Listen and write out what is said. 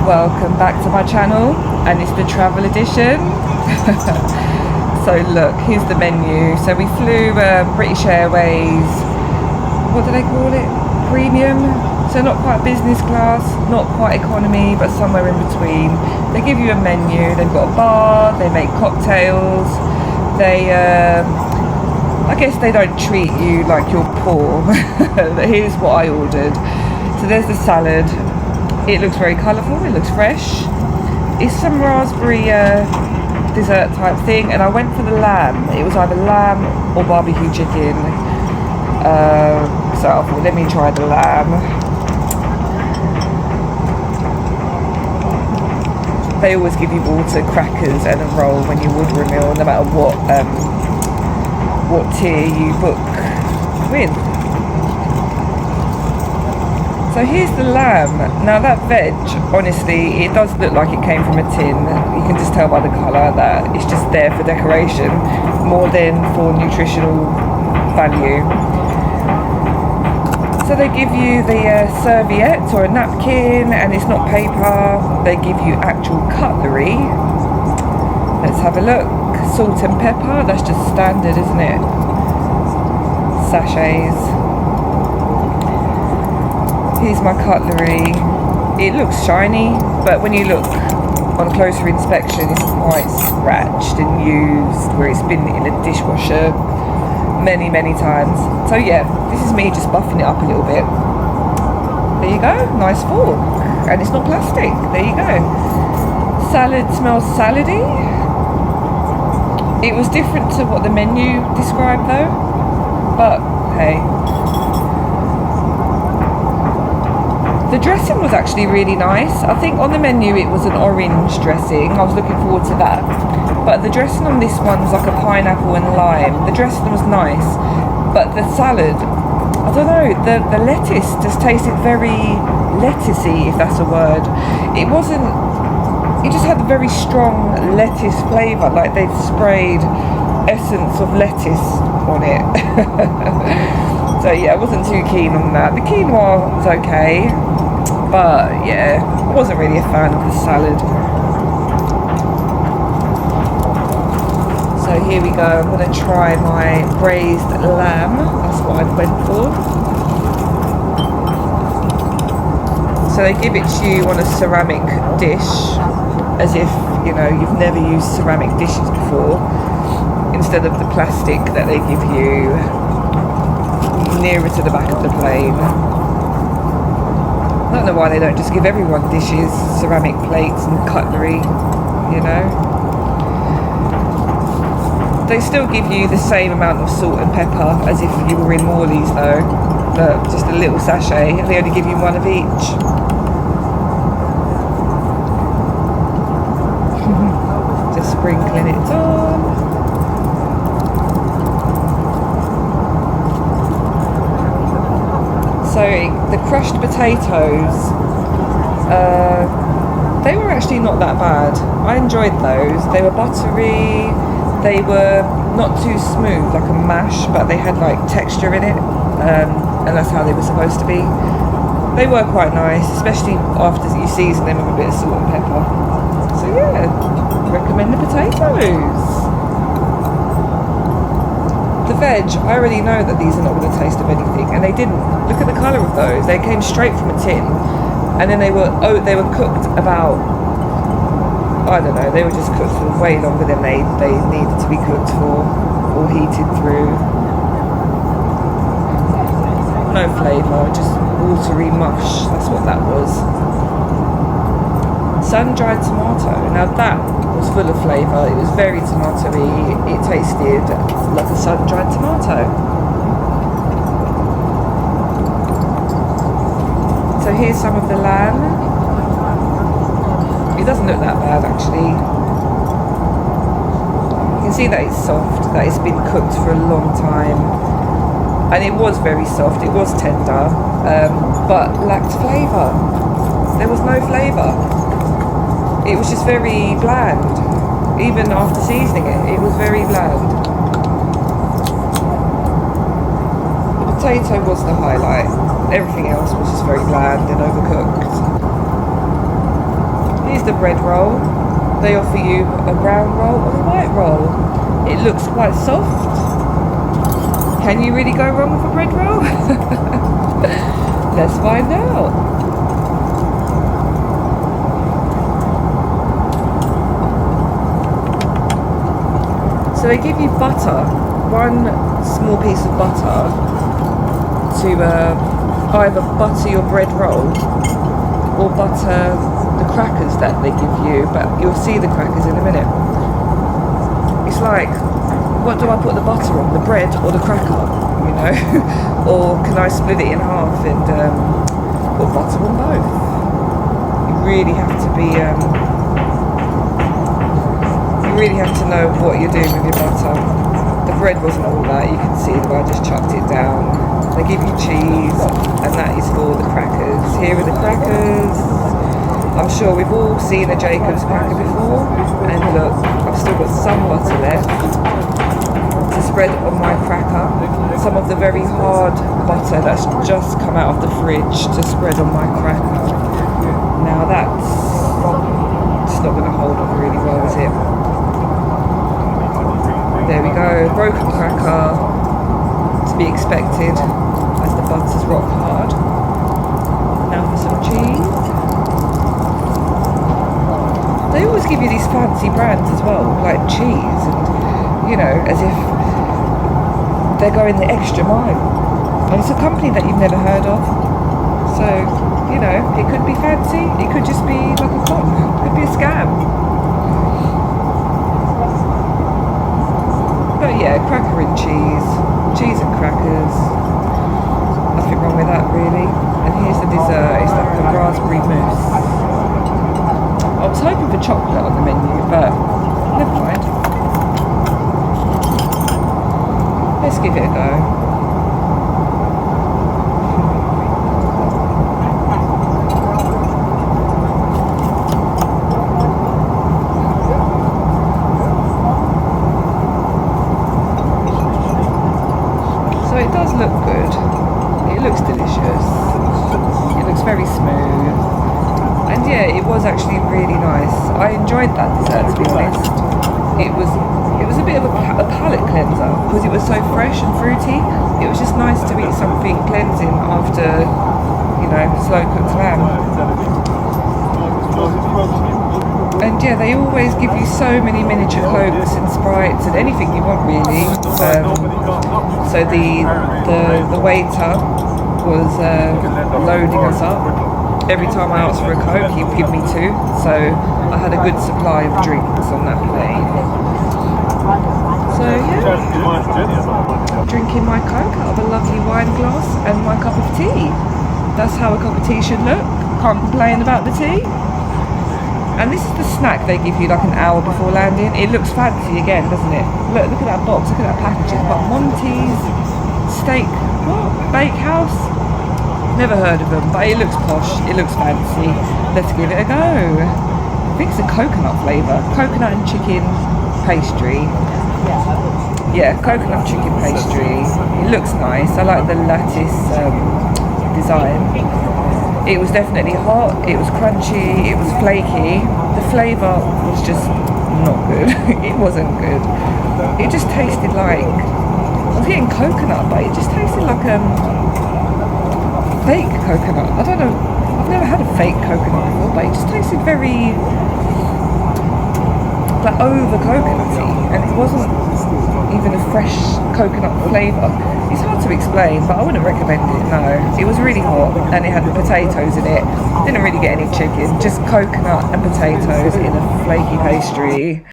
Welcome back to my channel, and it's the travel edition. So look, here's the menu. So we flew British Airways, what do they call it? Premium? So not quite business class, not quite economy, but somewhere in between. They give you a menu, they've got a bar, they make cocktails, they I guess they don't treat you like you're poor. But here's what I ordered. So there's the salad. It looks very colourful, it looks fresh. It's some raspberry dessert type thing, and I went for the lamb. It was either lamb or barbecue chicken. So I thought, let me try the lamb. They always give you water, crackers and a roll when you order a meal, no matter what tier you book with. So here's the lamb. Now that veg, honestly, it does look like it came from a tin. You can just tell by the colour that it's just there for decoration more than for nutritional value. So they give you the serviette or a napkin, and it's not paper. They give you actual cutlery. Let's have a look. Salt and pepper, that's just standard, isn't it? Sachets. Here's my cutlery. It looks shiny, but when you look on closer inspection, it's quite scratched and used, where it's been in a dishwasher many times. So yeah, this is me just buffing it up a little bit. There you go, nice fork, and it's not plastic. There you go. Salad smells salady. It was different to what the menu described though, but hey. The dressing was actually really nice. I think on the menu it was an orange dressing. I was looking forward to that. But the dressing on this one was like a pineapple and lime. The dressing was nice, but the salad, I don't know, the lettuce just tasted very lettucey, if that's a word. It wasn't, it just had a very strong lettuce flavour, like they'd sprayed essence of lettuce on it. So yeah, I wasn't too keen on that. The quinoa was okay, but yeah, I wasn't really a fan of the salad. So here we go, I'm going to try my braised lamb. That's what I went for. So they give it to you on a ceramic dish, as if, you know, you've never used ceramic dishes before, instead of the plastic that they give you nearer to the back of the plane. I don't know why they don't just give everyone dishes, ceramic plates and cutlery, you know. They still give you the same amount of salt and pepper as if you were in Morley's though, but just a little sachet, and they only give you one of each. Just sprinkling it on. So the crushed potatoes, they were actually not that bad. I enjoyed those. They were buttery. They were not too smooth, like a mash, but they had like texture in it, and that's how they were supposed to be. They were quite nice, especially after you season them with a bit of salt and pepper. So yeah, recommend the potatoes. The veg, I already know that these are not going to taste of anything, and they didn't. Look at the colour of those. They came straight from a tin, and then they were cooked about, I don't know, they were just cooked for way longer than they needed to be cooked for, or heated through. No flavour, just watery mush, that's what that was. Sun-dried tomato, now that was full of flavour, it was very tomatoey, it tasted like a sun-dried tomato. So here's some of the lamb. It doesn't look that bad actually. You can see that it's soft, that it's been cooked for a long time. And it was very soft, it was tender, but lacked flavour. There was no flavour. It was just very bland. Even after seasoning it, it was very bland. The potato was the highlight. Everything else was just very bland and overcooked. the bread roll. They offer you a brown roll or a white roll. It looks quite soft. Can you really go wrong with a bread roll? Let's find out. So they give you butter, one small piece of butter to either butter your bread roll or butter the crackers that they give you, but you'll see the crackers in a minute. It's like, what do I put the butter on, the bread or the cracker, you know? Or can I split it in half and put butter on both? You really have to be you really have to know what you're doing with your butter. The bread wasn't all that, you can see the way I just chucked it down. They give you cheese, and that is for the crackers. Here are the crackers. I'm sure we've all seen a Jacob's cracker before, and look, I've still got some butter left to spread on my cracker. Some of the very hard butter that's just come out of the fridge to spread on my cracker. Now that's just not going to hold on really well, is it? There we go, broken cracker, to be expected as the butter's rock hard. Now for some cheese. They always give you these fancy brands as well, like cheese, and you know, as if they're going the extra mile. And it's a company that you've never heard of, so you know, it could be fancy, it could just be like a con, it could be a scam. But yeah, cracker and cheese and crackers, nothing wrong with that really. And here's the dessert, it's like a raspberry mousse. I was hoping for chocolate on the menu, but never mind. Let's give it a go. So it does look good. It looks delicious. It looks very smooth. And yeah, it was actually really nice. I enjoyed that dessert, to be honest. It was a bit of a palate cleanser because it was so fresh and fruity. It was just nice to eat something cleansing after, you know, slow cooked lamb. And yeah, they always give you so many miniature Cokes and Sprites and anything you want really. So the waiter was loading us up. Every time I asked for a Coke, he would give me two. So I had a good supply of drinks on that plane. So yeah, drinking my Coke out of a lovely wine glass and my cup of tea. That's how a cup of tea should look. Can't complain about the tea. And this is the snack they give you like an hour before landing. It looks fancy again, doesn't it? Look at that box, look at that packaging. But Monty's steak, what? Bakehouse? Never heard of them, but it looks posh, it looks fancy. Let's give it a go. I think it's a coconut flavour. Coconut and chicken pastry. Yeah, coconut chicken pastry. It looks nice. I like the lattice design. It was definitely hot, it was crunchy, it was flaky. The flavour was just not good. It wasn't good. It just tasted like, I was getting coconut, but it just tasted like fake coconut. I don't know, I've never had a fake coconut before, but it just tasted very like over coconutty, and it wasn't even a fresh coconut flavour. It's hard to explain, but I wouldn't recommend it, no. It was really hot and it had potatoes in it. Didn't really get any chicken, just coconut and potatoes in a flaky pastry.